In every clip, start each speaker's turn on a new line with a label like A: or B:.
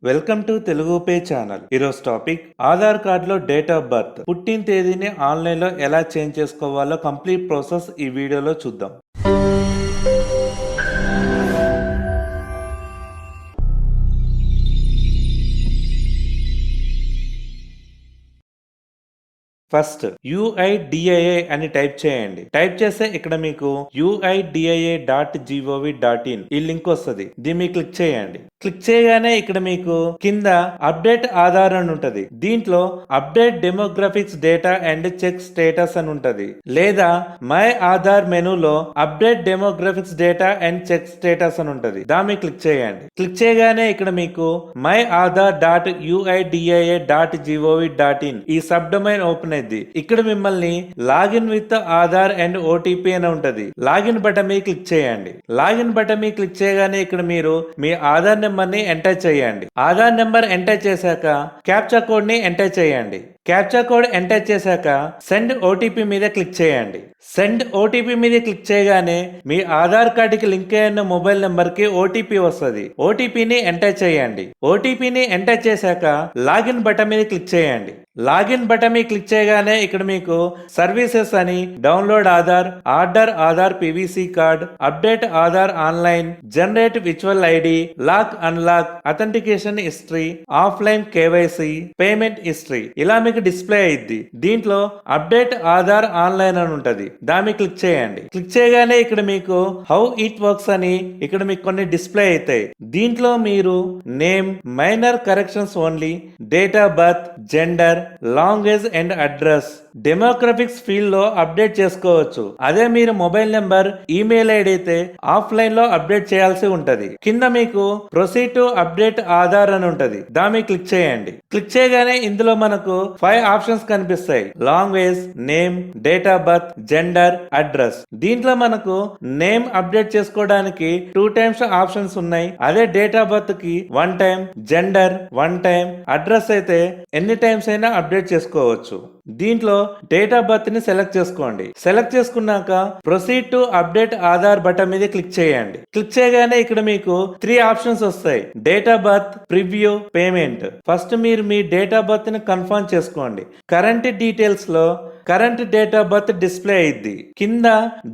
A: Welcome to Telugu pay channel. ఈరోజు topic Aadhaar card లో date of birth పుట్టిన తేదీని ఆన్లైన్ లో ఎలా చేంజ్ చేసుకోవాలో కంప్లీట్ ప్రాసెస్ ఈ వీడియోలో చూద్దాం. ఫస్ట్ UIDIA అని టైప్ చేయండి. టైప్ చేస్తే ఇక్కడ మీకు UIDIA.gov.in ఈ లింక్ వస్తుంది. దీన్ని క్లిక్ చేయండి. క్లిక్ చేయగానే ఇక్కడ మీకు కింద అప్డేట్ ఆధార్ అని ఉంటది. దీంట్లో update demographics data and check status అని ఉంటది. లేదా మై ఆధార్ మెనూలో update demographics data and check status అని ఉంటది. దాన్ని క్లిక్ చేయండి. క్లిక్ చేయగానే ఇక్కడ మీకు మై aadhar.uidia.gov.in ఈ సబ్ డొమైన్ ఓపెన్ ఇక్కడ మిమ్మల్ని login with Aadhaar and OTP అని ఉంటది. లాగిన్ బటన్ మీద క్లిక్ చేయండి. లాగిన్ బటన్ మీద క్లిక్ చేయగానే ఇక్కడ మీరు మీ ఆధార్ నెంబర్ ని ఎంటర్ చేయండి. ఆధార్ నెంబర్ ఎంటర్ చేశాక క్యాప్చా కోడ్ ని ఎంటర్ చేయండి. క్యాప్చా కోడ్ ఎంటర్ చేశాక సెండ్ ఓటీపీ మీద క్లిక్ చేయండి. సెండ్ ఓటీపీ మీద క్లిక్ చేయగానే మీ ఆధార్ కార్డ్ కి లింక్ అయిన మొబైల్ నెంబర్ కి ఓటీపీ వస్తుంది. ఓటీపీని ఎంటర్ చేయండి. ఓటీపీని ఎంటర్ చేశాక లాగిన్ బటన్ మీద క్లిక్ చేయండి. లాగిన్ బటన్ మీద క్లిక్ చేయగానే ఇక్కడ మీకు సర్వీసెస్ అని download Aadhaar, order Aadhaar PVC card, update Aadhaar online, generate విచువల్ ID, lock unlock, authentication history, offline KYC, payment history ఇలా మీకు డిస్ప్లే అయ్యింది. దీంట్లో అప్డేట్ ఆధార్ ఆన్లైన్ అని ఉంటది. దాన్ని క్లిక్ చేయండి. క్లిక్ చేయగానే ఇక్కడ మీకు హౌ ఇట్ వర్క్స్ అని ఇక్కడ మీకు కొన్ని డిస్ప్లే అవుతాయి. దీంట్లో మీరు name, minor corrections only, date of birth, gender, language and address, demographics field లో అప్డేట్ చేసుకోవచ్చు. అదే మీరు మొబైల్ నెంబర్, ఈమెయిల్ ఐడి అయితే ఆఫ్లైన్ లో అప్డేట్ చేయాల్సి ఉంటది. కింద మీకు ప్రొసీడ్ టు అప్డేట్ ఆధార్ అని ఉంటది. దాన్ని క్లిక్ చేయండి. క్లిక్ చేయగానే ఇందులో మనకు 5 ఆప్షన్స్ కనిపిస్తాయి. Language, name, date of birth, gender, address. దీంట్లో మనకు నేమ్ అప్డేట్ చేసుకోవడానికి 2 టైమ్స్ ఆప్షన్స్ ఉన్నాయి. అదే డేట్ ఆఫ్ బర్త్ కి 1 టైం, జెండర్ 1 టైం, అడ్రస్ అయితే ఎన్ని టైమ్స్ అయినా అప్డేట్ చేసుకోవచ్చు. దీంట్లో డేట్ ఆఫ్ బర్త్ ని సెలెక్ట్ చేసుకోండి. సెలెక్ట్ చేసుకున్నాక proceed to update Aadhaar button మీద క్లిక్ చేయండి. క్లిక్ చేయగానే ఇక్కడ మీకు 3 ఆప్షన్స్ వస్తాయి. Date of birth, preview, payment. First మీరు మీ డేట్ ఆఫ్ బర్త్ ని కన్ఫర్మ్ చేసుకోండి. కరెంట్ డీటెయిల్స్ లో current date of birth display అయింది. కింద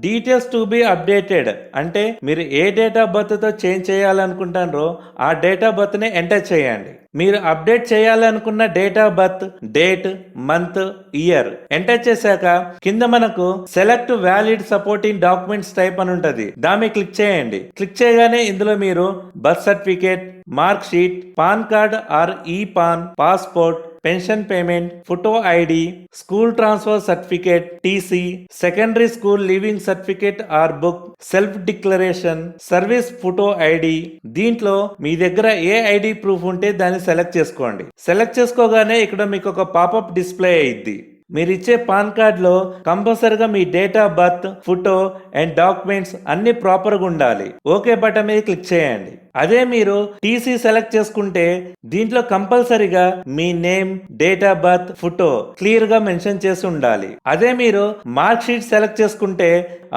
A: డీటెయిల్స్ టు బి అప్డేటెడ్ అంటే మీరు ఏ డేట్ ఆఫ్ బర్త్ తో చేంజ్ చేయాలనుకుంటారో ఆ డేట్ ఆఫ్ బర్త్ ని ఎంటర్ చేయండి. మీరు అప్డేట్ చేయాలనుకున్న date of birth, date, month, year enter చేశాక కింద మనకు select valid supporting documents type అని ఉంటది. దాన్ని క్లిక్ చేయండి. క్లిక్ చేయగానే ఇందులో మీరు birth certificate, mark sheet, PAN card or e PAN, passport, pension payment, photo ID, school transfer certificate, TC, secondary school leaving certificate or book, self declaration, service photo ID. దీంట్లో మీ దగ్గర ఏ ID proof ఉంటే దాన్ని select చేసుకోండి. Select చేసుకోగానే ఇక్కడ మీకు ఒక popup display అయ్యిద్ది. మీరు ఇచ్చే పాన్ కార్డ్ లో కంపల్సరిగా మీ date of birth, photo and documents అన్ని ప్రాపర్ గా ఉండాలి. ఓకే బటన్ మీద క్లిక్ చేయండి. అదే మీరు టీసీ సెలెక్ట్ చేసుకుంటే దీంట్లో కంపల్సరిగా మీ name, date of birth, photo clear గా మెన్షన్ చేసి ఉండాలి. అదే మీరు మార్క్ షీట్ సెలెక్ట్ చేసుకుంటే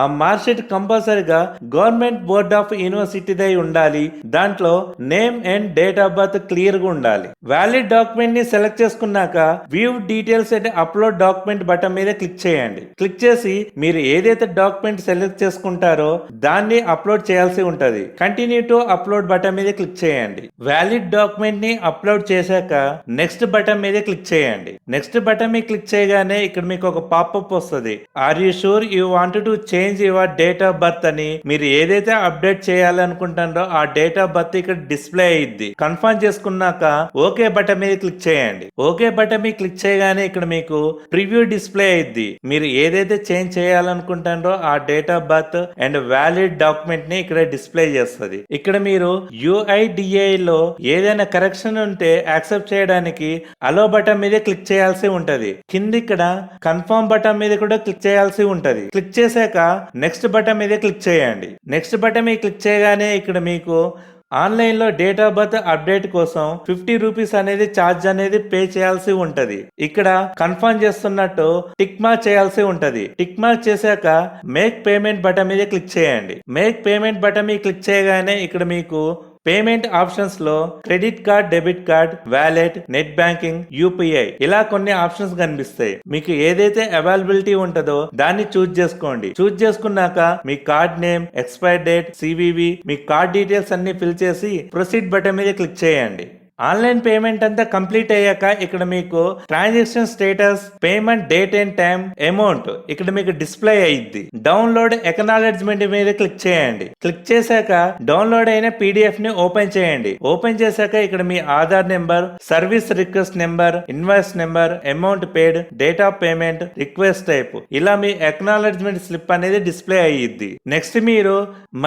A: ఆ మార్క్ షీట్ కంపల్సరిగా గవర్నమెంట్ బోర్డ్ ఆఫ్ యూనివర్సిటీదై ఉండాలి. దాంట్లో name and date of birth clear గా ఉండాలి. వ్యాలిడ్ డాక్యుమెంట్ ని సెలెక్ట్ చేసుకున్నాక view details and upload document button మీద క్లిక్ చేయండి. క్లిక్ చేసి మీరు ఏదైతే డాక్యుమెంట్ సెలెక్ట్ చేసుకుంటారో దాన్ని అప్లోడ్ చేయాల్సి ఉంటది. కంటిన్యూ టు అప్లోడ్ బటన్ మీద క్లిక్ చేయండి. వ్యాలిడ్ డాక్యుమెంట్ ని అప్లోడ్ చేశాక నెక్స్ట్ బటన్ మీద క్లిక్ చేయండి. నెక్స్ట్ బటన్ మీద క్లిక్ చేయగానే ఇక్కడ మీకు ఒక పాపప్ వస్తుంది. Are you sure you want to change your date of birth అని. మీరు ఏదైతే అప్డేట్ చేయాలనుకుంటారో ఆ డేట్ ఆఫ్ బర్త్ ఇక్కడ డిస్ప్లే అయ్యిద్ది. కన్ఫర్మ్ చేసుకున్నాక ఓకే బటన్ మీద క్లిక్ చేయండి. ఓకే బటన్ మీద క్లిక్ చేయగానే ఇక్కడ మీకు ప్రివ్యూ డిస్ప్లే అయ్యిద్ది. మీరు ఏదైతే చేంజ్ చేయాలనుకుంటారో ఆ date of birth and valid document ని ఇక్కడ డిస్ప్లే చేస్తుంది. ఇక్కడ మీరు UIDA లో ఏదైనా కరెక్షన్ ఉంటే యాక్సెప్ట్ చేయడానికి అలో బటన్ మీద క్లిక్ చేయాల్సి ఉంటది. కింద ఇక్కడ కన్ఫర్మ్ బటన్ మీద కూడా క్లిక్ చేయాల్సి ఉంటది. క్లిక్ చేశాక నెక్స్ట్ బటన్ మీద క్లిక్ చేయండి. నెక్స్ట్ బటన్ మీద క్లిక్ చేయగానే ఇక్కడ మీకు ఆన్లైన్ లో డేట్ ఆఫ్ బర్త్ అప్డేట్ కోసం 50 రూపీస్ అనేది ఛార్జ్ అనేది పే చేయాల్సి ఉంటది. ఇక్కడ కన్ఫర్మ్ చేస్తున్నట్టు టిక్ మార్క్ చేయాల్సి ఉంటది. టిక్ మార్క్ చేశాక మేక్ పేమెంట్ బటన్ మీద క్లిక్ చేయండి. మేక్ పేమెంట్ బటన్ మీద క్లిక్ చేయగానే ఇక్కడ మీకు పేమెంట్ ఆప్షన్స్ లో credit card, debit card, wallet, net banking, UPI ఇలా కొన్ని ఆప్షన్స్ కనిపిస్తాయి. మీకు ఏదైతే అవైలబిలిటీ ఉంటుందో దాన్ని చూజ్ చేసుకోండి. చూజ్ చేసుకున్నాక మీ card name, expire date, CVV, మీ కార్డ్ డీటెయిల్స్ అన్ని ఫిల్ చేసి ప్రొసీడ్ బటన్ మీద క్లిక్ చేయండి. ఆన్లైన్ పేమెంట్ అంతా కంప్లీట్ అయ్యాక ఇక్కడ మీకు transaction status, payment date and time, amount ఇక్కడ మీకు డిస్ప్లే అయ్యిద్ది. డౌన్లోడ్ ఎకనాలెడ్జ్మెంట్ మీద క్లిక్ చేయండి. క్లిక్ చేశాక డౌన్లోడ్ అయిన పీడిఎఫ్ ని ఓపెన్ చేయండి. ఓపెన్ చేశాక ఇక్కడ మీ Aadhaar number, service request number, invoice number, amount paid, date of payment, request type ఇలా మీ ఎకనాలెడ్జ్మెంట్ స్లిప్ అనేది డిస్ప్లే అయ్యిద్ది. నెక్స్ట్ మీరు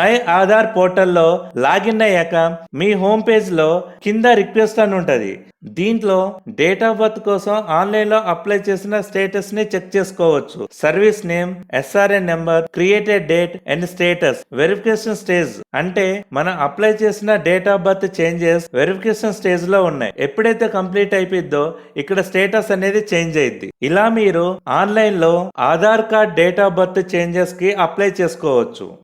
A: మై ఆధార్ పోర్టల్లో లాగిన్ అయ్యాక మీ హోమ్ పేజ్ లో కింద రిక్వెస్ట్ అని ఉంటది. దీంట్లో డేట్ ఆఫ్ బర్త్ కోసం ఆన్లైన్ లో అప్లై చేసిన స్టేటస్ ని చెక్ చేసుకోవచ్చు. Service name, ఎస్ఆర్ఎన్ number, created date and status. Verification stage అంటే మనం అప్లై చేసిన date of birth changes verification stage లో ఉన్నాయి. ఎప్పుడైతే కంప్లీట్ అయిపోద్దో ఇక్కడ స్టేటస్ అనేది చేంజ్ అయ్యిద్ది. ఇలా మీరు ఆన్లైన్ లో Aadhaar card date of birth changes కి అప్లై చేసుకోవచ్చు.